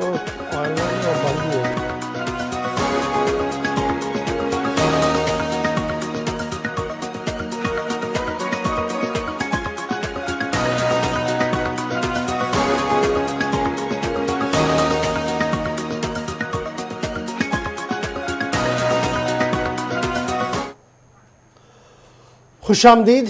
तो ऑनलाइन और बंद ही है। खुशामदीद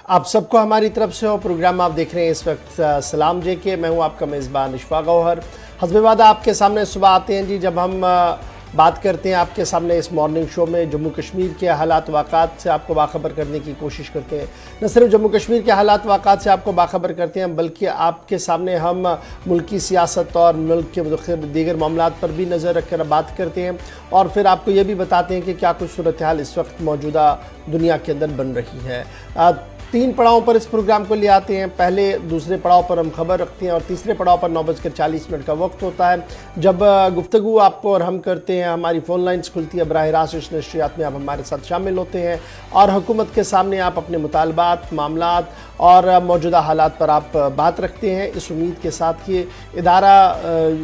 आप सबको हमारी तरफ से। और प्रोग्राम आप देख रहे हैं इस वक्त सलाम जे के। मैं हूं आपका मेज़बान इशफाक गौहर। हस्बे वादा आपके सामने सुबह आते हैं जी, जब हम बात करते हैं आपके सामने इस मॉर्निंग शो में जम्मू कश्मीर के हालात वाक़ात से आपको बाखबर करने की कोशिश करते हैं। न सिर्फ जम्मू कश्मीर के हालात वाक़ात से आपको बाखबर करते हैं, बल्कि आपके सामने हम मुल्की सियासत और मुल्क के दीगर मामलात पर भी नज़र रख कर बात करते हैं, और फिर आपको ये भी बताते हैं कि क्या कुछ सूरत हाल इस वक्त मौजूदा दुनिया के अंदर बन रही है। 3 पड़ावों पर इस प्रोग्राम को ले आते हैं। पहले दूसरे पड़ाव पर हम खबर रखते हैं, और तीसरे पड़ाव पर 9:40 का वक्त होता है, जब गुफ्तगू आपको और हम करते हैं। हमारी फ़ोन लाइन्स खुलती है, बराह रास्त इस नशरियात में आप हमारे साथ शामिल होते हैं, और हुकूमत के सामने आप अपने मुतालबात, मामलात और मौजूदा हालात पर आप बात रखते हैं, इस उम्मीद के साथ कि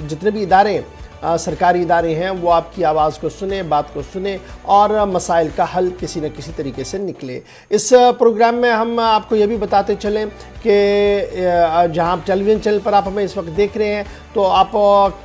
जितने भी इदारे सरकारी इदारे हैं वो आपकी आवाज़ को सुने, बात को सुने, और मसाइल का हल किसी न किसी तरीके से निकले। इस प्रोग्राम में हम आपको ये भी बताते चलें कि जहां आप टेलीविज़न चैनल पर आप हमें इस वक्त देख रहे हैं, तो आप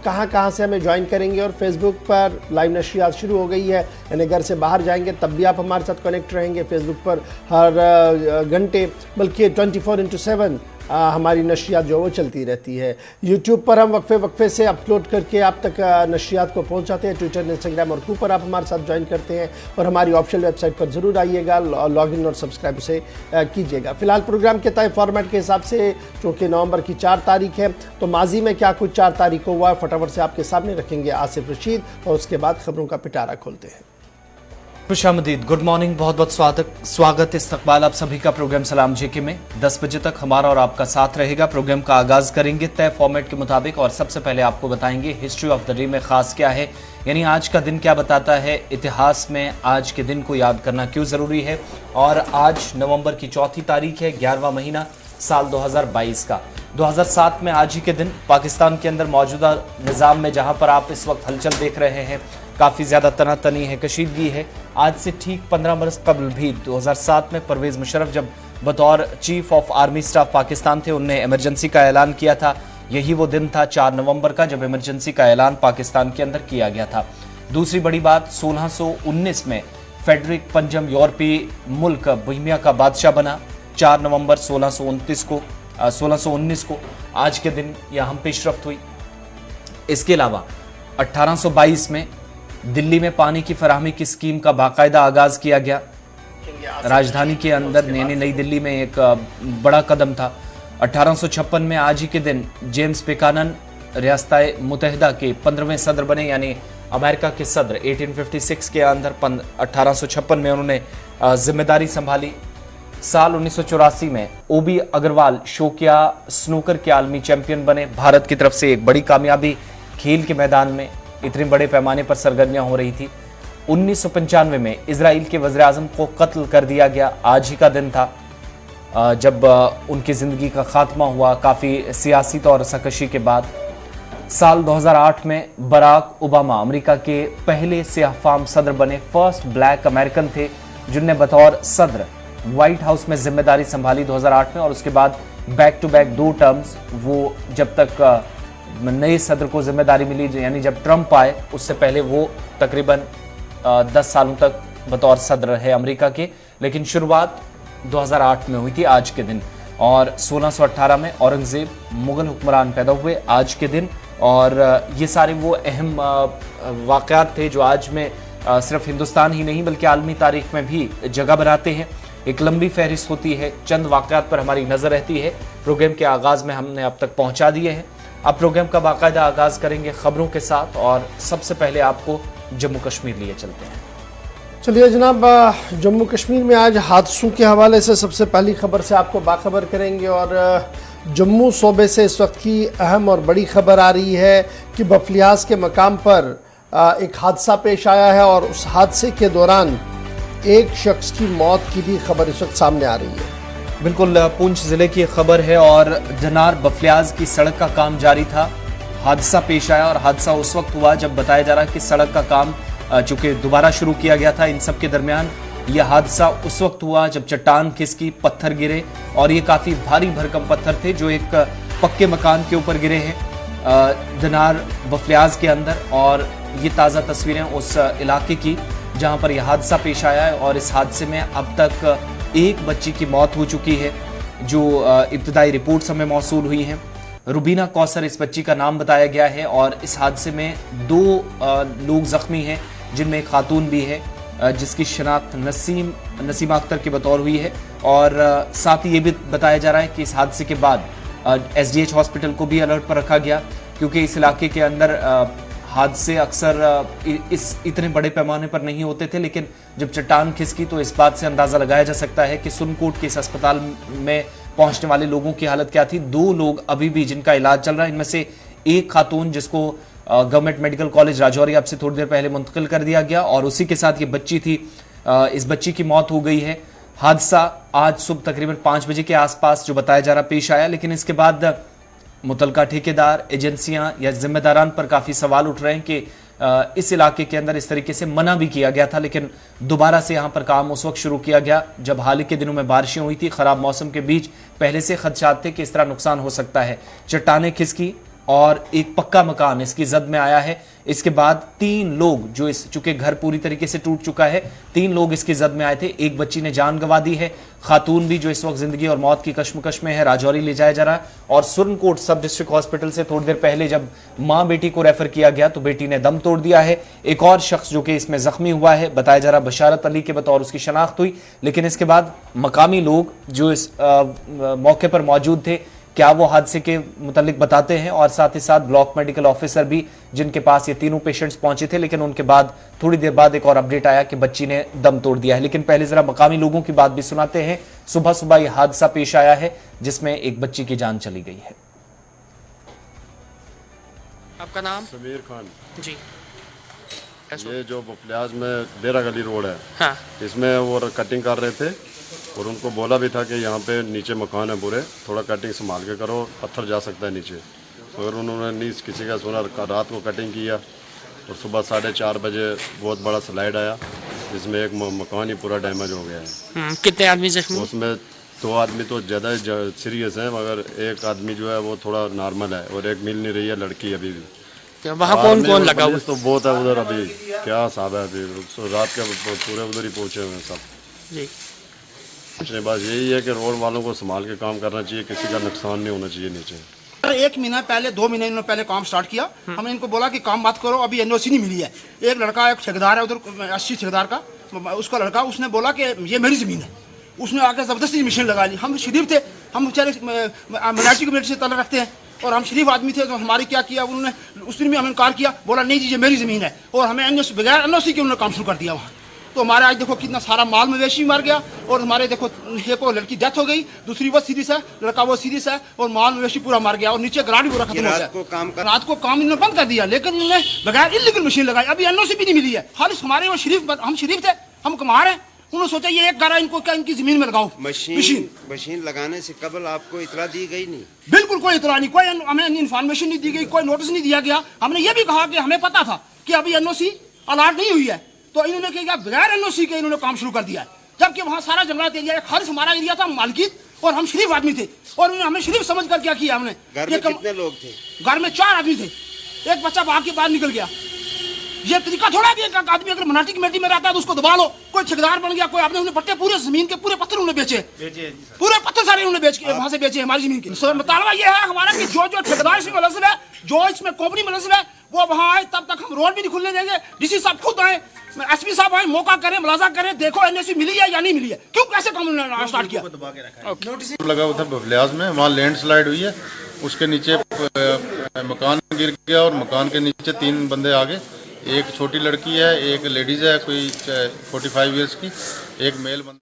कहां से हमें ज्वाइन करेंगे। और फेसबुक पर लाइव नशरियात शुरू हो गई है, यानी घर से बाहर जाएंगे तब भी आप हमारे साथ कनेक्ट रहेंगे। फेसबुक पर हर घंटे बल्कि 24x7 हमारी नशरियात जो वो चलती रहती है। यूट्यूब पर हम वक्फे से अपलोड करके आप तक नशरियात को पहुंचाते हैं। ट्विटर, इंस्टाग्राम और कू पर आप हमारे साथ ज्वाइन करते हैं, और हमारी ऑफिशियल वेबसाइट पर ज़रूर आइएगा, लॉग इन और सब्सक्राइब से कीजिएगा। फ़िलहाल प्रोग्राम के तय फॉर्मेट के हिसाब से, चूँकि नवंबर की 4 तारीख है, तो माजी में क्या कुछ 4 तारीख को हुआ है फटाफट से आपके सामने रखेंगे आसिफ रशीद, और उसके बाद खबरों का पिटारा खोलते हैं। खुशामदीद, गुड मॉर्निंग, बहुत बहुत स्वागत इस्तकबाल आप सभी का प्रोग्राम सलाम जेके में। 10 बजे तक हमारा और आपका साथ रहेगा। प्रोग्राम का आगाज करेंगे तय फॉर्मेट के मुताबिक, और सबसे पहले आपको बताएंगे हिस्ट्री ऑफ द डे में खास क्या है, यानी आज का दिन क्या बताता है, इतिहास में आज के दिन को याद करना क्यों ज़रूरी है। और आज नवंबर की 4 तारीख है, 11वां महीना, साल 2022 का। 2007 में आज ही के दिन पाकिस्तान के अंदर मौजूदा निज़ाम में जहाँ पर आप इस वक्त हलचल देख रहे हैं, काफ़ी ज़्यादा तनातनी है, कशीदगी है। आज से ठीक 15 बरस कबल भी 2007 में परवेज़ मुशर्रफ जब बतौर chief of army staff Pakistan थे, उनने इमरजेंसी का ऐलान किया था। यही वो दिन था 4 नवंबर का जब इमरजेंसी का ऐलान पाकिस्तान के अंदर किया गया था। दूसरी बड़ी बात, 1619 में फेडरिक पंजम यूरोपीय मुल्क बोहेमिया का बादशाह बना। 4 नवंबर 1619 को आज के दिन यहाँ हम पेशरफ्त हुई। इसके अलावा 1822 में दिल्ली में पानी की फराहमी की स्कीम का बाकायदा आगाज किया गया। राजधानी के अंदर नई दिल्ली में एक बड़ा कदम था। 1856 में आज ही के दिन जेम्स बुकानन रियासत मुत्तहिदा के 15वें सदर बने, यानी अमेरिका के सदर। 1856 के अंदर 1856 में उन्होंने जिम्मेदारी संभाली। साल 1984 में ओबी अग्रवाल शोकिया स्नूकर के आलमी चैंपियन बने। भारत की तरफ से एक बड़ी कामयाबी, खेल के मैदान में इतने बड़े पैमाने पर सरगर्मियां हो रही थी। 1995 में इजराइल के वज़ीर आज़म को कत्ल कर दिया गया। आज ही का दिन था जब उनकी ज़िंदगी का खात्मा हुआ, काफ़ी सियासी तौर सरकशी के बाद। साल 2008 में बराक ओबामा अमेरिका के पहले सियाहफाम सदर बने, फर्स्ट ब्लैक अमेरिकन थे जिनने बतौर सदर व्हाइट हाउस में जिम्मेदारी संभाली 2008 में। और उसके बाद बैक टू बैक 2 टर्म्स, वो जब तक नए सदर को जिम्मेदारी मिली, यानी जब ट्रंप आए उससे पहले वो तकरीबन 10 सालों तक बतौर सदर रहे अमेरिका के। लेकिन शुरुआत 2008 में हुई थी आज के दिन। और 1618 में औरंगजेब मुगल हुक्मरान पैदा हुए आज के दिन। और ये सारे वो अहम वाक़यात थे जो आज में सिर्फ हिंदुस्तान ही नहीं बल्कि आलमी तारीख में भी जगह बनाते हैं। एक लंबी फहरिस्त होती है, चंद वाक़यात पर हमारी नज़र रहती है। प्रोग्राम के आगाज़ में हमने अब तक पहुँचा दिए हैं। अब प्रोग्राम का बाकायदा आगाज़ करेंगे खबरों के साथ, और सबसे पहले आपको जम्मू कश्मीर लिए चलते हैं। चलिए जनाब, जम्मू कश्मीर में आज हादसों के हवाले से सबसे पहली खबर से आपको बाखबर करेंगे। और जम्मू सूबे से इस वक्त की अहम और बड़ी खबर आ रही है कि बफलियाज के मकाम पर एक हादसा पेश आया है, और उस हादसे के दौरान एक शख्स की मौत की भी खबर इस वक्त सामने आ रही है। बिल्कुल, पूंछ ज़िले की खबर है, और जनार बफलियाज की सड़क का काम जारी था। हादसा पेश आया और हादसा उस वक्त हुआ जब बताया जा रहा है कि सड़क का काम चूंकि दोबारा शुरू किया गया था। इन सब के दरमियान यह हादसा उस वक्त हुआ जब चट्टान खिसकी, पत्थर गिरे और ये काफी भारी भरकम पत्थर थे जो एक पक्के मकान के ऊपर गिरे हैं दिनार बफलियाज के अंदर। और ये ताज़ा तस्वीरें उस इलाके की जहां पर यह हादसा पेश आया है और इस हादसे में अब तक एक बच्ची की मौत हो चुकी है जो इब्तदाई रिपोर्ट्स हमें मौसूल हुई हैं। रुबीना कौसर इस बच्ची का नाम बताया गया है और इस हादसे में 2 लोग जख्मी हैं जिनमें एक खातून भी है जिसकी शनाख्त नसीमा अख्तर के बतौर हुई है। और साथ ही ये भी बताया जा रहा है कि इस हादसे के बाद SDH हॉस्पिटल को भी अलर्ट पर रखा गया क्योंकि इस इलाके के अंदर हादसे अक्सर इतने बड़े पैमाने पर नहीं होते थे, लेकिन जब चट्टान खिसकी तो इस बात से अंदाज़ा लगाया जा सकता है कि सुरनकोट के इस अस्पताल में पहुंचने वाले लोगों की हालत क्या थी। 2 लोग अभी भी जिनका इलाज चल रहा है, इनमें से एक खातून जिसको गवर्नमेंट मेडिकल कॉलेज राजौरी अब से थोड़ी देर पहले मुंतकिल कर दिया गया और उसी के साथ ये बच्ची थी। इस बच्ची की मौत हो गई है। हादसा आज सुबह तकरीबन 5 बजे के आसपास जो बताया जा रहा पेश आया, लेकिन इसके बाद मुतलका ठेकेदार, एजेंसियां या जिम्मेदारान पर काफ़ी सवाल उठ रहे हैं कि इस इलाके के अंदर इस तरीके से मना भी किया गया था, लेकिन दोबारा से यहाँ पर काम उस वक्त शुरू किया गया जब हाल ही के दिनों में बारिशें हुई थी। ख़राब मौसम के बीच पहले से खदशात थे कि इस तरह नुकसान हो सकता है। चट्टानें खिसकी और एक पक्का मकान इसकी जद में आया है। इसके बाद 3 लोग जो इस चूंकि घर पूरी तरीके से टूट चुका है, 3 लोग इसकी जद में आए थे। एक बच्ची ने जान गंवा दी है, खातून भी जो इस वक्त जिंदगी और मौत की कश्मकश में है राजौरी ले जाया जा रहा है। और सुरनकोट सब डिस्ट्रिक्ट हॉस्पिटल से थोड़ी देर पहले जब मां बेटी को रेफर किया गया तो बेटी ने दम तोड़ दिया है। एक और शख्स जो कि इसमें जख्मी हुआ है बताया जा रहा बशारत अली के बतौर उसकी शनाख्त हुई, लेकिन इसके बाद मकामी लोग जो इस मौके पर मौजूद थे क्या वो हादसे के मुतालिक बताते हैं और साथ ही साथ ब्लॉक मेडिकल ऑफिसर भी जिनके पास ये तीनों पेशेंट्स पहुंचे थे, लेकिन उनके बाद थोड़ी देर बाद एक और अपडेट आया कि बच्ची ने दम तोड़ दिया है। लेकिन पहले जरा मकामी लोगों की बात भी सुनाते हैं। सुबह सुबह ये हादसा पेश आया है जिसमें एक बच्ची की जान चली गई है। आपका नाम? समीर खान जी। ये जो बफलियाज में डेरा गली रोड है, हाँ। इसमें वो कटिंग कर रहे थे और उनको बोला भी था कि यहाँ पे नीचे मकान है पूरे, थोड़ा कटिंग संभाल के करो, पत्थर जा सकता है नीचे। मगर उन्होंने नहीं किसी का सुना, रात को कटिंग किया और सुबह 4:30 बजे बहुत बड़ा स्लाइड आया जिसमें एक मकान ही पूरा डैमेज हो गया है। कितने आदमी जख्मी? उसमें 2 आदमी तो ज़्यादा सीरियस हैं, मगर एक आदमी जो है वो थोड़ा नॉर्मल है और एक मिल नहीं रही है लड़की अभी भी। वहाँ कौन कौन लगा हुआ? तो बहुत है उधर, अभी क्या हिसाब है, अभी रात के पूरे उधर ही पहुँचे हुए हैं सब जी। बस यही है कि रोड वालों को संभाल के काम करना चाहिए, किसी का नुकसान नहीं होना चाहिए नीचे। 1 महीना पहले 2 महीने इन्होंने पहले काम स्टार्ट किया। हमने इनको बोला कि काम मत करो, अभी NOC नहीं मिली है। एक लड़का, एक ठेकेदार है उधर 80 ठेकेदार का, उसका लड़का, उसने बोला कि ये मेरी ज़मीन है। उसने आके ज़बरदस्ती मशीन लगा ली। हम शरीफ थे, हम बेचारे माइनॉरिटी कम्युनिटी से ताल्लुक़ रखते हैं और हम शरीफ आदमी थे, तो हमारी क्या किया उन्होंने, उस दिन भी हमें इनकार किया, बोला नहीं जी ये मेरी ज़मीन है और हमें बगैर NOC के उन्होंने काम शुरू कर दिया वहाँ। तो हमारे आज देखो कितना सारा माल मवेशी मर गया और हमारे देखो एक और लड़की डेथ हो गई, दूसरी वो सीरियस है, लड़का वो सीरियस है और माल मवेशी पूरा मर गया और नीचे ग्राउंड भी पूरा खत्म हो गया। रात को काम इन्होंने बंद कर दिया, लेकिन इन्होंने बगैर इल्लीगल मशीन लगाई। अभी NOC भी नहीं मिली है। खाली हमारे वो हम शरीफ थे, हम कमा रहे हैं। उन्होंने सोचा ये एक गारा इनको क्या इनकी जमीन में लगाओ। मशीन लगाने से कबल आपको इतला दी गई नहीं? बिल्कुल कोई इतला नहीं, कोई हमें इन्फॉर्मेशन नहीं दी गई, कोई नोटिस नहीं दिया गया। हमने ये भी कहा कि हमें पता था कि अभी NOC अलॉट नहीं हुई है, तो इन्होंने क्या बगैर NOC के इन्होंने काम शुरू कर दिया है, जबकि वहाँ सारा जंगलात एरिया खालिस हमारा एरिया था, मालकियत, और हम शरीफ आदमी थे और उन्होंने हमें शरीफ समझ कर क्या किया। हमने घर में कितने लोग थे? घर में 4 आदमी थे, एक बच्चा भाग के बाहर निकल गया। ये तरीका थोड़ा है कि एक आदमी अगर मिनाटी कमेटी में रहता है तो उसको दबा लो, कोई ठेकेदार बन गया, कोई आपने उन्हें पट्टे पूरे जमीन के पूरे पत्थर उन्होंने बेचे, पूरे पत्थर सारे उन्होंने बेच के वहां से बेचे हमारी जमीन के। मुतालबा ये है हमारा कि जो ठेकेदार इसमें मुलज़िम है, जो इसमें कंपनी मुलज़िम है, वो वहाँ आए, तब तक हम रोड भी नहीं खुलने देंगे। DC साहब खुद आए, SP साहब आए, मौका करें, मुलाजा करें, देखो NOC मिली है या नहीं मिली है, क्यों कैसे काम स्टार्ट किया। नोटिस लगा हुआ था बफलियाज में, वहाँ लैंड स्लाइड हुई है, उसके नीचे मकान गिर गया और मकान के नीचे 3 बंदे आ गए। एक छोटी लड़की है, एक लेडीज है कोई 45 ईयर्स की, एक मेल बंदा।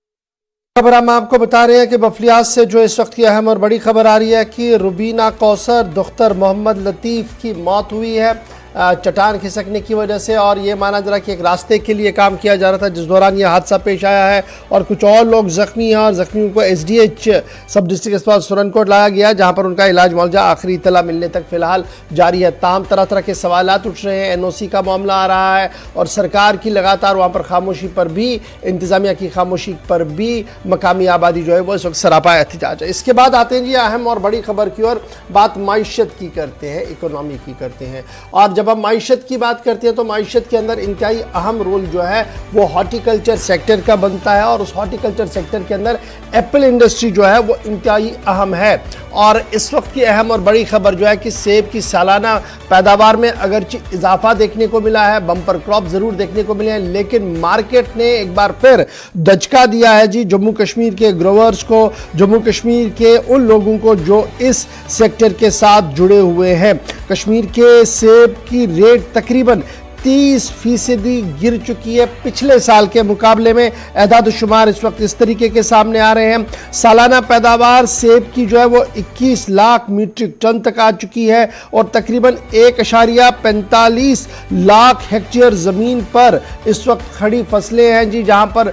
खबर हम आपको बता रहे हैं कि बफलियाज से जो इस वक्त की अहम और बड़ी खबर आ रही है कि रुबीना कौसर दुख्तर मोहम्मद लतीफ़ की मौत हुई है। चट्टान खिसकने की वजह से, और ये माना जा रहा कि एक रास्ते के लिए काम किया जा रहा था जिस दौरान ये हादसा पेश आया है और कुछ और लोग जख्मी हैं और जख्मियों को SDH सब डिस्ट्रिक्ट अस्पताल सुरनकोट लाया गया जहां पर उनका इलाज मुआवजा आखिरी इत्तला मिलने तक फिलहाल जारी है। ताहम तरह तरह के सवालात उठ रहे हैं, NOC का मामला आ रहा है और सरकार की लगातार वहाँ पर खामोशी पर भी, इंतज़ामिया की खामोशी पर भी मकामी आबादी जो है वो इस वक्त सरापा एहतिजाज है। इसके बाद आते हैं जी अहम और बड़ी खबर की और बात माइशत की करते हैं, इकोनॉमी की करते हैं। और जब हम माइशत की बात करते हैं तो माइशत के अंदर इंतहाई अहम रोल जो है वो हॉर्टिकल्चर सेक्टर का बनता है और उस हॉर्टिकल्चर सेक्टर के अंदर एप्पल इंडस्ट्री जो है वो इंतहाई अहम है। और इस वक्त की अहम और बड़ी खबर जो है कि सेब की सालाना पैदावार में अगरचे इजाफा देखने को मिला है, बम्पर क्रॉप ज़रूर देखने को मिले हैं, लेकिन मार्केट ने एक बार फिर दचका दिया है जी जम्मू कश्मीर के ग्रोवर्स को, जम्मू कश्मीर के उन लोगों को जो इस सेक्टर के साथ जुड़े हुए हैं। कश्मीर के सेब की रेट तकरीबन 30% गिर चुकी है पिछले साल के मुकाबले में। एदाद शुमार इस वक्त इस तरीके के सामने आ रहे हैं। सालाना पैदावार सेब की जो है वो 21 लाख मीट्रिक टन तक आ चुकी है और तकरीबन 1.45 लाख हेक्टेयर ज़मीन पर इस वक्त खड़ी फसलें हैं जी, जहां पर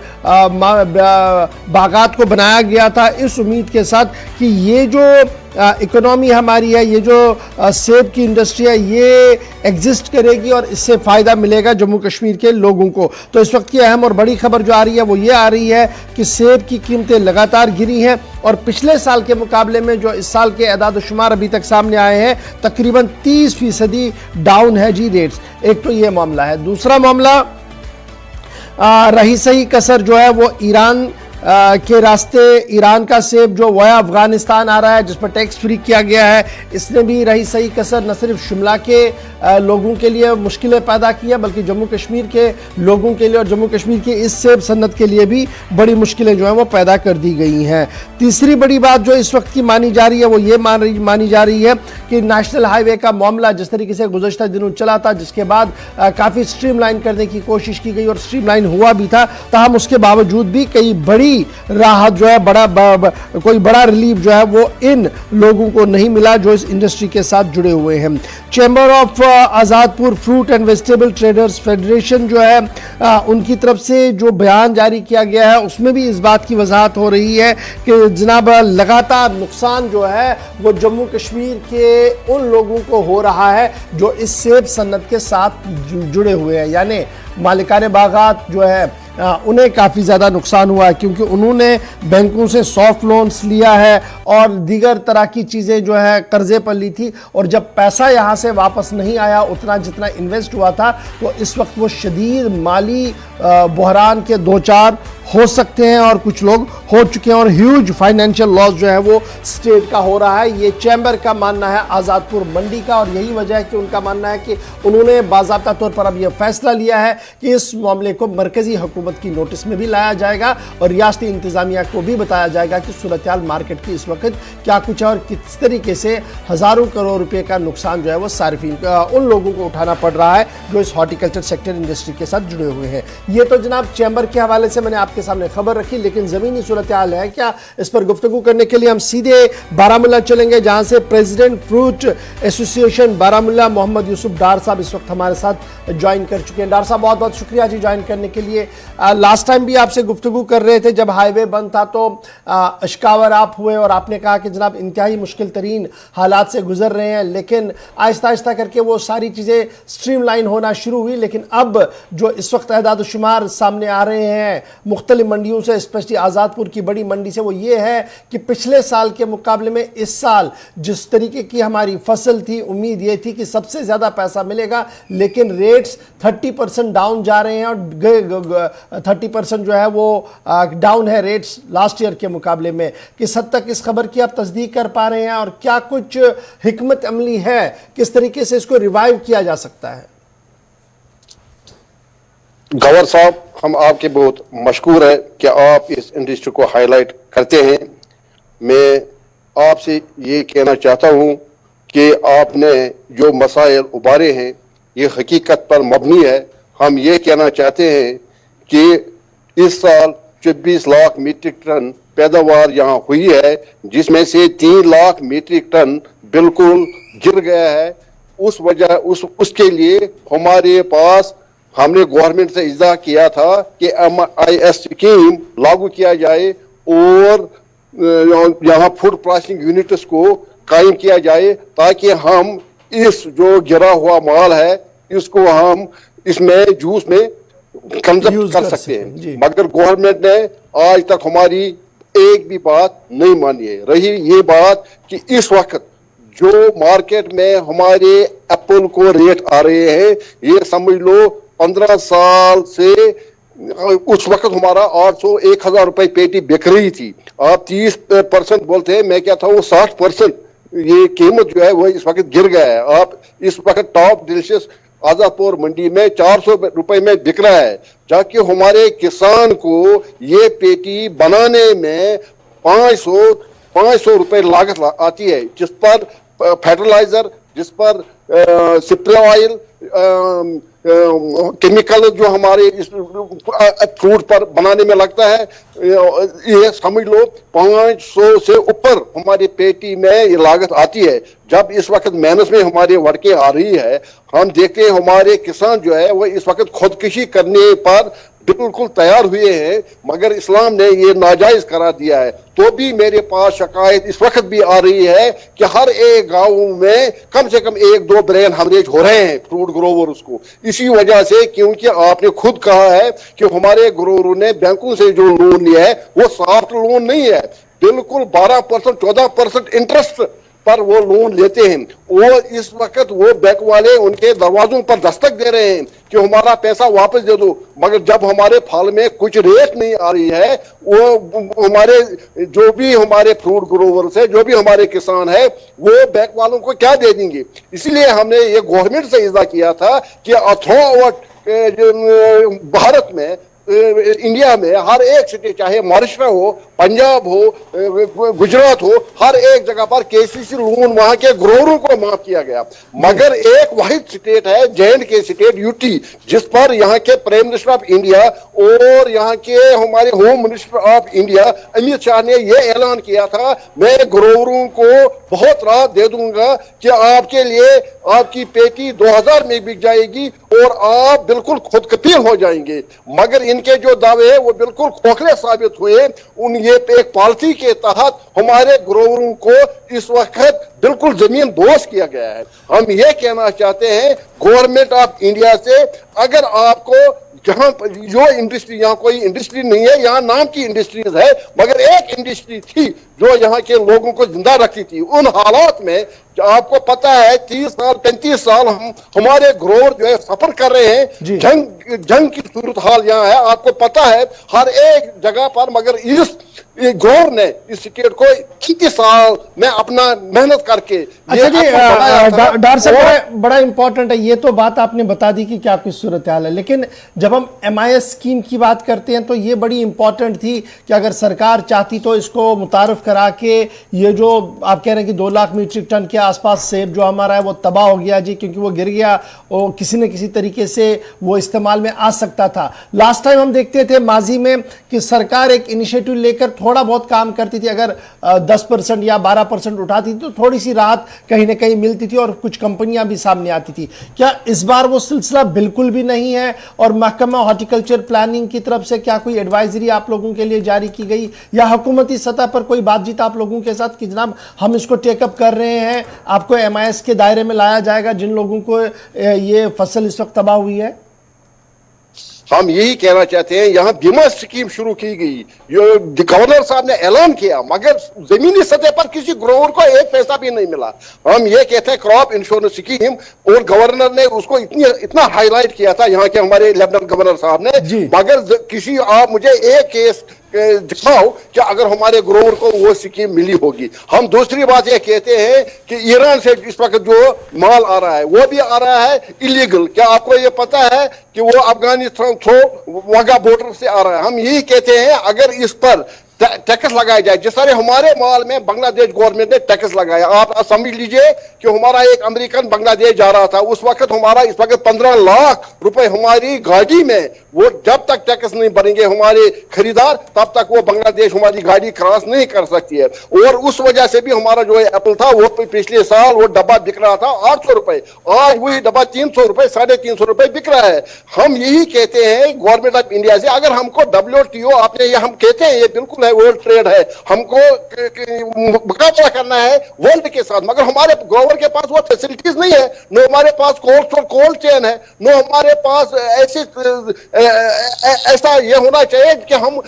बागात को बनाया गया था इस उम्मीद के साथ कि ये जो इकोनॉमी हमारी है, ये जो सेब की इंडस्ट्री है, ये एग्जिस्ट करेगी और इससे फ़ायदा मिलेगा जम्मू कश्मीर के लोगों को। तो इस वक्त की अहम और बड़ी खबर जो आ रही है वो ये आ रही है कि सेब की कीमतें लगातार गिरी हैं और पिछले साल के मुकाबले में जो इस साल के एदाद शुमार अभी तक सामने आए हैं तकरीबन 30% डाउन है जी रेट्स। एक तो ये मामला है। दूसरा मामला रही सही कसर जो है वो ईरान के रास्ते, ईरान का सेब जो वाया अफगानिस्तान आ रहा है जिस पर टैक्स फ्री किया गया है, इसने भी रही सही कसर न सिर्फ शिमला के लोगों के लिए मुश्किलें पैदा की है बल्कि जम्मू कश्मीर के लोगों के लिए और जम्मू कश्मीर की इस सेब सन्नत के लिए भी बड़ी मुश्किलें जो हैं वो पैदा कर दी गई हैं। तीसरी बड़ी बात जो इस वक्त की मानी जा रही है वो ये मानी जा रही है कि नेशनल हाईवे का मामला जिस तरीके से गुज़श्ता दिनों चला था, जिसके बाद काफ़ी स्ट्रीमलाइन करने की कोशिश की गई और स्ट्रीमलाइन हुआ भी था, ताहम उसके बावजूद भी कई बड़ी राहत जो है, कोई बड़ा रिलीफ जो है वो इन लोगों को नहीं मिला जो इस इंडस्ट्री के साथ जुड़े हुए हैं। Chamber of Azadpur fruit and vegetable traders federation जो है उनकी तरफ से जो बयान जारी किया गया है उसमें भी इस बात की वजाहत हो रही है कि जनाब लगातार नुकसान जो है वो जम्मू कश्मीर के उन लोगों को हो रहा है जो इस सेब सन्नत के साथ जुड़े हुए हैं, यानी मालिकाने बागात जो है उन्हें काफ़ी ज़्यादा नुकसान हुआ है क्योंकि उन्होंने बैंकों से सॉफ्ट लोन्स लिया है और दीगर तरह की चीज़ें जो है कर्जे पर ली थी और जब पैसा यहाँ से वापस नहीं आया उतना जितना इन्वेस्ट हुआ था तो इस वक्त वो शदीद माली बहरान के दो चार हो सकते हैं और कुछ लोग हो चुके हैं और ह्यूज फाइनेंशियल लॉस जो है वो स्टेट का हो रहा है। ये चैम्बर का मानना है, आज़ादपुर मंडी का, और यही वजह है कि उनका मानना है कि उन्होंने बाज़ाब्ता तौर पर अब यह फैसला लिया है कि इस मामले को मरकज़ी हुकूमत की नोटिस में भी लाया जाएगा और रियासती इंतज़ामिया को भी बताया जाएगा कि सूरत हाल मार्केट की इस वक्त क्या कुछ है और किस तरीके से हज़ारों करोड़ रुपये का नुकसान जो है वो सार्फिन उन लोगों को उठाना पड़ रहा है जो इस हॉर्टिकल्चर सेक्टर इंडस्ट्री के साथ जुड़े हुए हैं। ये तो जनाब चैम्बर के हवाले से मैंने के सामने खबर रखी, लेकिन जमीनी सूरत हाल है क्या, इस पर गुफ्तगू करने के लिए हम सीधे बारामुल्ला चलेंगे जहां से president fruit association Baramulla Mohammad Yusuf Dar sahab इस वक्त हमारे साथ ज्वाइन कर चुके हैं। डार साहब बहुत बहुत शुक्रिया जी ज्वाइन करने के लिए। लास्ट टाइम भी आपसे गुफ्तगू कर रहे थे जब हाईवे बंद था तो अशकावर आप हुए और आपने कहा कि जनाब इंतहाई मुश्किल तरीन हालात से गुजर रहे हैं, लेकिन आहिस्ता आहिस्ता करके वो सारी चीज़ें स्ट्रीमलाइन होना शुरू हुई। लेकिन अब जो इस वक्त एदाद शुमार सामने आ रहे हैं मुख्तलिफ मंडियों से, स्पेशली आज़ादपुर की बड़ी मंडी से, वो ये है कि पिछले साल के मुकाबले में इस साल जिस तरीके की हमारी फसल थी उम्मीद ये थी कि सबसे ज़्यादा पैसा मिलेगा, लेकिन रेट्स 30% डाउन जा रहे हैं और 30% जो है वो डाउन है रेट्स लास्ट ईयर के मुकाबले में। किस हद तक इस खबर की आप तस्दीक कर पा रहे हैं और क्या कुछ हिकमत अमली है, किस तरीके से इसको रिवाइव किया जा सकता है? गवर साहब, हम आपके बहुत मशकूर हैं कि आप इस इंडस्ट्री को हाईलाइट करते हैं। मैं आपसे ये कहना चाहता हूँ कि आपने जो मसाइल उबारे हैं ये हकीकत पर मबनी है। हम ये कहना चाहते हैं कि इस साल 24 लाख मीट्रिक टन पैदावार यहाँ हुई है, जिसमें से 3 लाख मीट्रिक टन बिल्कुल गिर गया है उस वजह उसके लिए हमारे पास हमने गवर्नमेंट से इज़ा किया था कि MIS स्कीम लागू किया जाए और यहाँ फूड प्रोसेसिंग यूनिट्स को कायम किया जाए ताकि हम इस जो गिरा हुआ माल है इसको हम इसमें जूस में कंजप्ट कर सकते हैं। मगर गवर्नमेंट ने आज तक हमारी एक भी बात नहीं मानी है। रही ये बात कि इस वक्त जो मार्केट में हमारे एप्पल को रेट आ रहे हैं, ये समझ लो 15 साल से उस वक्त हमारा 800-1000 रुपए पेटी बिक रही थी। आप 30% बोलते हैं, मैं कहता हूँ 60% ये कीमत जो है वो इस वक्त गिर गया है। आप इस वक्त टॉप डिलीशियस आजादपुर मंडी में 400 रुपए में बिक रहा है, जबकि हमारे किसान को ये पेटी बनाने में 500 रुपए लागत आती है, जिस पर फर्टिलाइजर, जिस पर स्प्रे ऑयल, केमिकल जो हमारे इस फ्रूट पर बनाने में लगता है, ये समझ लो 500 से ऊपर हमारी पेटी में ये लागत आती है। जब इस वक्त मेहनत में हमारे वड़के आ रही है, हम देखते हैं हमारे किसान जो है वो इस वक्त खुदकुशी करने पर बिल्कुल तैयार हुए हैं, मगर इस्लाम ने ये नाजायज करार दिया है। तो भी मेरे पास शिकायत इस वक्त भी आ रही है कि हर एक गांव में कम से कम 1-2 ब्रेन हेमरेज हो रहे हैं फ्रूट ग्रोवर्स को, इसी वजह से क्योंकि आपने खुद कहा है कि हमारे ग्रोवरों ने बैंकों से जो लोन लिया है वो सॉफ्ट लोन नहीं है, बिल्कुल 12% 14% इंटरेस्ट पर वो लोन लेते हैं। वो इस वक्त वो बैंक वाले उनके दरवाजों पर दस्तक दे रहे हैं कि हमारा पैसा वापस दे दो, मगर जब हमारे फल में कुछ रेट नहीं आ रही है, वो हमारे जो भी हमारे फ्रूट ग्रोवर्स है, जो भी हमारे किसान है, वो बैंक वालों को क्या दे देंगे। इसलिए हमने ये गवर्नमेंट से इज़ा किया था कि थ्रू आउट भारत में, इंडिया में हर एक सिटी, चाहे महाराष्ट्र हो, पंजाब हो, गुजरात हो, हर एक जगह पर KCC लोन वहां के ग्रोवरों को माफ किया गया। मगर एक वाहिद स्टेट है J&K स्टेट UT, जिस पर यहाँ के प्राइम मिनिस्टर ऑफ इंडिया और यहाँ के हमारे home minister of India Amit Shah ने यह ऐलान किया था, मैं ग्रोवरों को बहुत राहत दे दूंगा कि आपके लिए आपकी पेटी 2000 में बिक जाएगी और आप बिल्कुल खुदकफील हो जाएंगे। मगर इनके जो दावे हैं वो बिल्कुल खोखले साबित हुए। ये एक पॉलिसी के तहत हमारे ग्रोवरों को इस वक्त बिल्कुल जमीन दोष किया गया है। हम ये कहना चाहते हैं गवर्नमेंट ऑफ इंडिया से, अगर आपको जहां जो इंडस्ट्री, यहाँ कोई इंडस्ट्री नहीं है, यहाँ नाम की इंडस्ट्रीज है, मगर एक इंडस्ट्री थी जो यहाँ के लोगों को जिंदा रखती थी। उन हालात में आपको पता है 30 साल 35 साल हमारे ग्रोवर जो है सफर कर रहे हैं। जंग की सूरत हाल यहाँ है, आपको पता है हर एक जगह पर, मगर इस ग्रोवर ने इस स्टेट को 30 साल में अपना मेहनत करके। अच्छा जी, डॉक्टर साहब बड़ा इंपॉर्टेंट है, ये तो बात आपने बता दी कि क्या कुछ सूरत हाल है, लेकिन जब हम MIS स्कीम की बात करते हैं तो ये बड़ी इंपॉर्टेंट थी कि अगर सरकार चाहती तो इसको मुतारफ करा के, ये जो आप कह रहे हैं कि 2 लाख मीट्रिक टन के आसपास सेब जो हमारा है वो तबाह हो गया जी, क्योंकि वो गिर गया और किसी न किसी तरीके से वो इस्तेमाल में आ सकता था। लास्ट टाइम हम देखते थे माजी में कि सरकार एक इनिशिएटिव लेकर थोड़ा बहुत काम करती थी, अगर 10% या 12% उठाती थी तो थोड़ी सी राहत कहीं ना कहीं मिलती थी और कुछ कंपनियां भी सामने आती थी। क्या इस बार वो सिलसिला बिल्कुल भी नहीं है? और महकमा हॉर्टिकल्चर प्लानिंग की तरफ से क्या कोई एडवाइजरी आप लोगों के लिए जारी की गई या हुकूमती सतह पर कोई बातचीत आप लोगों के साथ कि जनाब हम इसको टेकअप कर रहे हैं, आपको MIS के दायरे में लाया जाएगा जिन लोगों को ये फसल इस वक्त तबाह हुई है? हम यही कहना चाहते हैं, यहाँ बीमा स्कीम शुरू की गई, गवर्नर साहब ने ऐलान किया, मगर जमीनी सतह पर किसी ग्रोवर को एक पैसा भी नहीं मिला। हम ये कहते हैं क्रॉप इंश्योरेंस स्कीम, और गवर्नर ने उसको इतना हाईलाइट किया था यहाँ के हमारे लेफ्टिनेंट गवर्नर साहब ने, मगर किसी आप मुझे एक केस दिखाओ कि अगर हमारे ग्रोवर को वो स्कीम मिली होगी। हम दूसरी बात ये कहते हैं कि ईरान से इस वक्त जो माल आ रहा है वो भी आ रहा है इलीगल। क्या आपको ये पता है कि वो अफगानिस्तान थ्रू वाघा बॉर्डर से आ रहा है? हम यही कहते हैं अगर इस पर टैक्स लगाया जाए। जिस तरह हमारे माल में बांग्लादेश गवर्नमेंट ने टैक्स लगाया, आप समझ लीजिए कि हमारा एक अमेरिकन बांग्लादेश जा रहा था, उस वक्त हमारा इस वक्त 15 लाख रुपए हमारी गाड़ी में, वो जब तक टैक्स नहीं भरेंगे हमारे खरीदार तब तक वो बांग्लादेश हमारी गाड़ी क्रॉस नहीं कर सकती है। और उस वजह से भी हमारा जो एप्पल था वो पिछले साल वो डब्बा बिक रहा था 800 रुपए, आज वही डब्बा 300 रुपए 350 रुपए बिक रहा है। हम यही कहते हैं गवर्नमेंट ऑफ इंडिया से, अगर हमको WTO आपने ये हम कहते हैं ये बिल्कुल है वर्ल्ड ट्रेड है, हमको मुकाबला करना है वर्ल्ड के साथ, मगर हमारे ग्रोवर के पास वो फैसिलिटीज नहीं है, न हमारे पास कोल्ड चेन है, न हमारे पास ऐसा ये होना चाहिए कि हम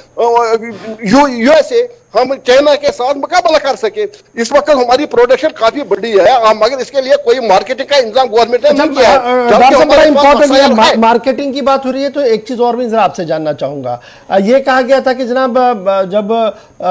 USA हम चाइना के साथ मुकाबला कर सके। इस वक्त हमारी प्रोडक्शन काफी बड़ी है, मगर इसके लिए कोई मार्केटिंग का इंतजाम गवर्नमेंट ने नहीं किया है। मार्केटिंग की बात हो रही है तो एक चीज और भी जरा आपसे जानना चाहूंगा। ये कहा गया था कि जनाब जब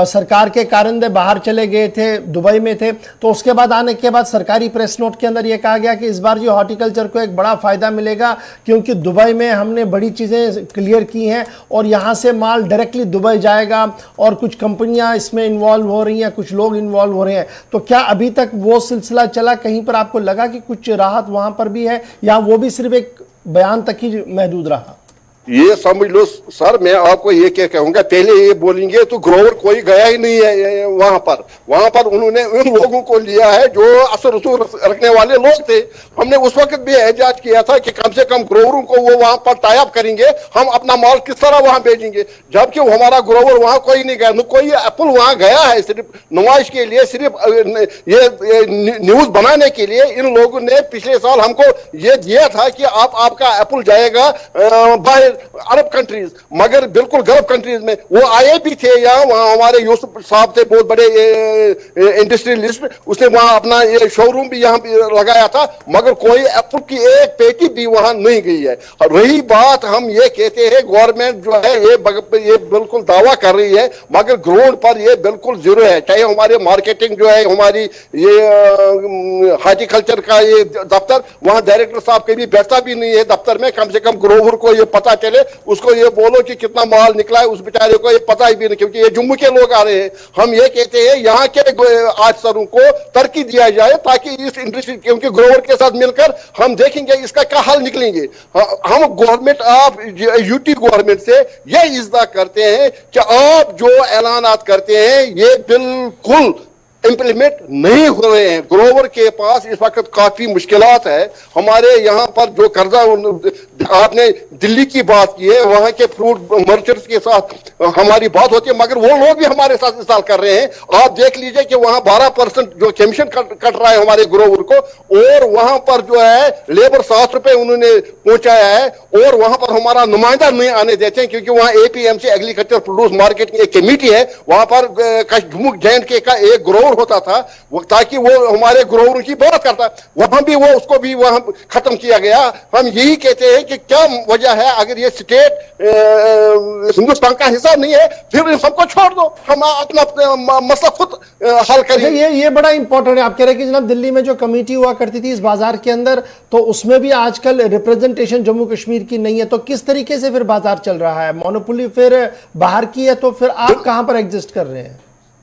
सरकार के कारिंदे बाहर चले गए थे, दुबई में थे, तो उसके बाद आने के बाद सरकारी प्रेस नोट के अंदर यह कहा गया कि इस बार जो हॉर्टिकल्चर को एक बड़ा फायदा मिलेगा क्योंकि दुबई में हमने बड़ी चीजें क्लियर की हैं और यहां से माल डायरेक्टली दुबई जाएगा और कुछ कंपनियां इसमें इन्वॉल्व हो रही हैं, कुछ लोग इन्वॉल्व हो रहे हैं। तो क्या अभी तक वो सिलसिला चला, कहीं पर आपको लगा कि कुछ राहत वहां पर भी है या वो भी सिर्फ एक बयान तक ही महदूद रहा? ये समझ लो सर, मैं आपको ये क्या कहूंगा, पहले ये बोलेंगे तो ग्रोवर कोई गया ही नहीं है वहां पर उन्होंने उन लोगों को लिया है जो असर रसूल रखने वाले लोग थे। हमने उस वक्त भी एहतियात किया था कि कम से कम ग्रोवरों को वो वहां पर टाई अप करेंगे, हम अपना माल किस तरह वहां भेजेंगे, जबकि हमारा ग्रोवर वहां कोई नहीं गया, न कोई एप्पल वहां गया है, सिर्फ नुमाइश के लिए, सिर्फ ये न्यूज बनाने के लिए इन लोगों ने पिछले साल हमको ये दिया था कि आपका एप्पल जाएगा बाहर अरब कंट्रीज, मगर बिल्कुल गल्फ कंट्रीज में। वो आए भी थे यहाँ, वहाँ हमारे यूसुफ साहब थे बहुत बड़े इंडस्ट्रियलिस्ट, उसने वहाँ अपना ये शोरूम भी यहाँ लगाया था, मगर कोई एप्पल की एक पेटी भी वहाँ नहीं गई है। रही बात, हम ये कहते हैं गवर्नमेंट जो है ये बिल्कुल दावा कर रही है, मगर ग्राउंड पर ये बिल्कुल जीरो है। चाहे हमारे मार्केटिंग जो है, हमारी ये हार्टिकल्चर का ये दफ्तर, वहाँ डायरेक्टर साहब कभी बैठता भी नहीं है दफ्तर में, कम से कम ग्रोवर को ये पता चले, उसको ये बोलो कि कितना माल निकला है, उस बेचारे को ये पता ही भी नहीं, क्योंकि ये जम्मू के लोग आ रहे हैं। हम ये कहते हैं यहाँ के अफसरों को तरक्की दिया जाए ताकि इस इंडस्ट्री, क्योंकि ग्रोवर के साथ मिलकर हम देखेंगे इसका क्या हल निकलेंगे। हम गवर्नमेंट आप यूटी गवर्नमेंट से ये इज़्दा करते हैं कि आप जो ऐलानात करते हैं ये बिल्कुल इम्प्लीमेंट नहीं हो रहे हैं। ग्रोवर के पास इस वक्त काफी मुश्किलात है। हमारे यहाँ पर जो कर्जा, आपने दिल्ली की बात की है, वहाँ के फ्रूट मर्चेंट्स के साथ हमारी बात होती है, मगर वो लोग भी हमारे साथ इस्तेमाल कर रहे हैं। आप देख लीजिए कि वहाँ 12% जो कमीशन कट रहा है हमारे ग्रोवर को, और वहाँ पर जो है लेबर 7 रुपए उन्होंने पहुंचाया है, और वहाँ पर हमारा नुमाइंदा नहीं आने देते हैं, क्योंकि वहाँ APMC एग्रीकल्चर प्रोड्यूस मार्केटिंग एक कमेटी है, वहाँ पर जम्मू J&K का एक ग्रोवर होता था, ताकि वो हमारे ग्रोवर की बात करता, वहां भी वो उसको भी वहां खत्म किया गया। हम यही कहते हैं कि क्या वजह है, अगर ये स्टेट हिंदुस्तान का हिस्सा नहीं है फिर सबको छोड़ दो, हम अपना मसला खुद हल करें। ये बड़ा इंपॉर्टेंट है। आप कह रहे हैं कि जनाब दिल्ली में जो कमेटी हुआ करती थी इस बाजार के अंदर, तो उसमें भी आजकल रिप्रेजेंटेशन जम्मू कश्मीर की नहीं है, तो किस तरीके से फिर बाजार चल रहा है? मोनोपोली फिर बाहर की है, तो फिर आप कहां पर एग्जिस्ट कर रहे हैं?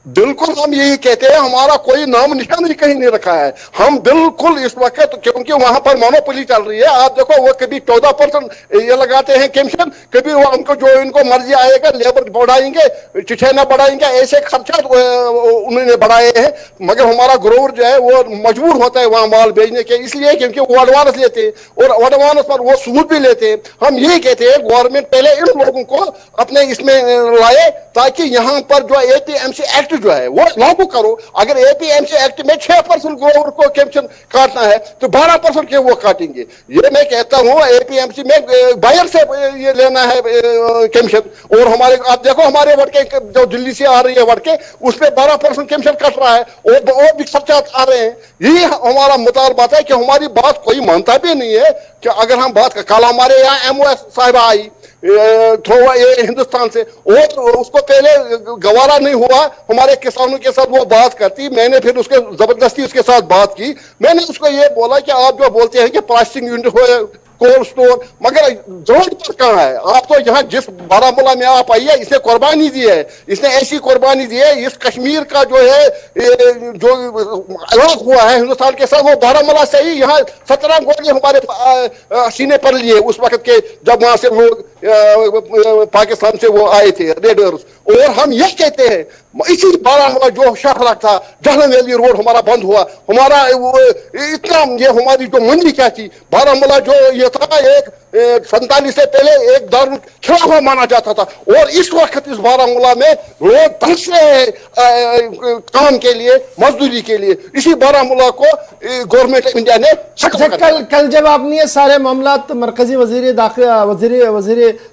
बिल्कुल हम यही कहते हैं, हमारा कोई नाम निशान भी कहीं नहीं रखा है। हम बिल्कुल इस वक्त, क्योंकि वहां पर मोनोपोली चल रही है, आप देखो वो कभी 14% ये लगाते हैं कमीशन, कभी वो हमको जो इनको मर्जी आएगा लेबर बढ़ाएंगे, चिछैना बढ़ाएंगे, ऐसे खर्चा उन्होंने बढ़ाए हैं। मगर हमारा ग्रोवर जो है वो मजबूर होता है वहां माल भेजने के, इसलिए क्योंकि वो एडवांस लेते हैं और एडवांस पर वो सूद भी लेते हैं। हम यही कहते हैं गवर्नमेंट पहले इन लोगों को अपने इसमें लाए, ताकि यहाँ पर जो APMC एक्ट जो है वो लागू करो। अगर APMC एक्ट में 6% ग्रोवर को कमीशन काटना है तो 12% के वो काटेंगे। ये मैं कहता हूँ APMC में बायर से ये लेना है कमीशन, और हमारे आप देखो हमारे वड़के जो दिल्ली से आ रही है वड़के, उस पर 12% कमीशन कट रहा है और भी खर्चा आ रहे हैं। यही हमारा मुतालबा है कि हमारी बात कोई मानता भी नहीं है कि अगर हम बात कल हमारे यहाँ MOS साहिबा आई ये हिंदुस्तान से, और उसको पहले गवारा नहीं हुआ हमारे किसानों के साथ वो बात करती, मैंने फिर उसके जबरदस्ती उसके साथ बात की। मैंने उसको ये बोला कि आप जो बोलते हैं कि प्लास्टिक यूनिट हो कोल्ड स्टोर, मगर रोड पर कहाँ है? आप तो यहाँ जिस बारामूला में आप आई है, इसने कुर्बानी दी है, इसने ऐसी कुर्बानी दी है, इस कश्मीर का जो है जो अलग हुआ है हिंदुस्तान के साथ, वो बारामूला से ही यहाँ 17 गोली हमारे सीने पर लिए उस वक्त के, जब वहां से लोग पाकिस्तान से वो आए थे रेडर्स। और हम ये कहते हैं इसी बारामूला जो शहर था, जहलम वैली रोड हमारा बंद हुआ, हमारा इतना ये हमारी जो मंडी क्या थी, बारामूला जो ये था एक 47 से पहले एक दारुल खिलाफा माना जाता था, और इस वक्त इस बारामूला में लोग तरस रहे हैं काम के लिए, मजदूरी के लिए। इसी बारामूला को गवर्नमेंट ऑफ इंडिया ने कल जब आपने ये सारे मामला मरकजी वजीर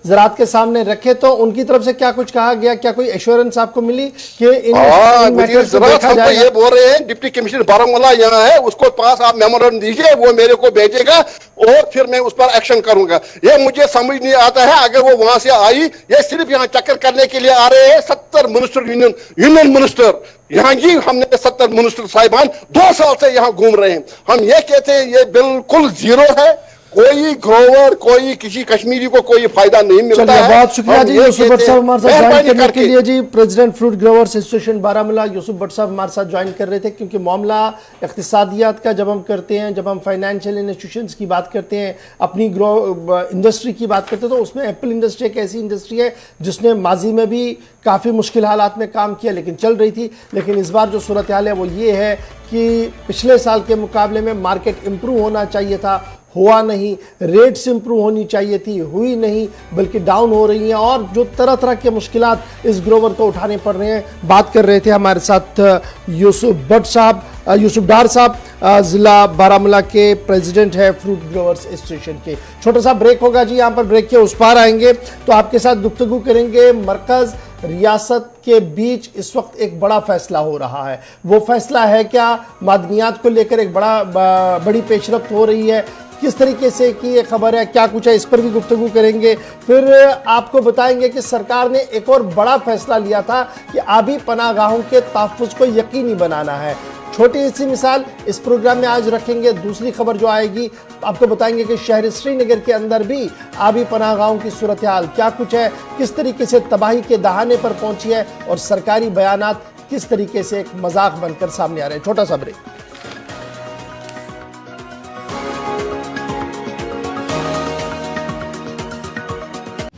ज़राअत के सामने रखे तो उनकी तरफ से क्या कुछ कहा गया, क्या कोई एश्योरेंस आपको मिली कि इन मैटर्स को देखा जाएगा? ये बोल रहे हैं डिप्टी कमिश्नर बारामूला यहाँ है, उसको पास आप मेमोरेंडम दीजिए, वो मेरे को भेजेगा और फिर मैं उस पर एक्शन करूंगा। ये मुझे समझ नहीं आता है, अगर वो वहां से आई, ये सिर्फ यहाँ चक्कर करने के लिए आ रहे हैं। 70 मिनिस्टर यूनियन मिनिस्टर यहाँ जी, हमने 70 मिनिस्टर साहिबान 2 साल से यहाँ घूम रहे हैं। हम ये कहते हैं ये बिल्कुल जीरो है, कोई ग्रोवर, कोई किसी कश्मीरी को कोई फायदा नहीं मिलता है। बहुत शुक्रिया जी यूसुफ भट्ट साहब हमारे साथ ज्वाइन करने के लिए जी। President fruit growers association Baramulla Yusuf Bhat sahab हमारे साथ ज्वाइन कर रहे थे, क्योंकि मामला इक्तिसादियात का जब हम करते हैं, जब हम फाइनेंशियल इंस्टीट्यूशंस की बात करते हैं, अपनी इंडस्ट्री की बात करते हैं, तो उसमें एप्पल इंडस्ट्री एक ऐसी इंडस्ट्री है जिसने माजी में भी काफ़ी मुश्किल हालात में काम किया, लेकिन चल रही थी। लेकिन इस बार जो सूरत हाल है वो ये है कि पिछले साल के मुकाबले में मार्केट इम्प्रूव होना चाहिए था, हुआ नहीं। रेट्स इंप्रूव होनी चाहिए थी, हुई नहीं, बल्कि डाउन हो रही हैं, और जो तरह तरह के मुश्किलात इस ग्रोवर को उठाने पड़ रहे हैं। बात कर रहे थे हमारे साथ यूसुफ भट्ट साहब, यूसुफ डार साहब, ज़िला बारामूला के प्रेसिडेंट है फ्रूट ग्रोवर्स एसोसिएशन के। छोटा सा ब्रेक होगा जी, यहाँ पर ब्रेक के उस पार आएंगे तो आपके साथ गुफ्तगू करेंगे। मरकज़ रियासत के बीच इस वक्त एक बड़ा फैसला हो रहा है, वो फैसला है क्या? मादनियात को लेकर एक बड़ी पेशरफ्त हो रही है, किस तरीके से की ये खबर है, क्या कुछ है, इस पर भी गुफ्तगू करेंगे। फिर आपको बताएंगे कि सरकार ने एक और बड़ा फैसला लिया था कि आबी पनाहगाहों के तहफ़्फ़ुज़ को यकीनी बनाना है। छोटी सी मिसाल इस प्रोग्राम में आज रखेंगे। दूसरी खबर जो आएगी आपको बताएंगे कि शहर श्रीनगर के अंदर भी आबी पनाहगाहों की सूरत हाल क्या कुछ है, किस तरीके से तबाही के दहाने पर पहुंची है, और सरकारी बयानात किस तरीके से एक मजाक बनकर सामने आ रहे हैं। छोटा सा ब्रेक।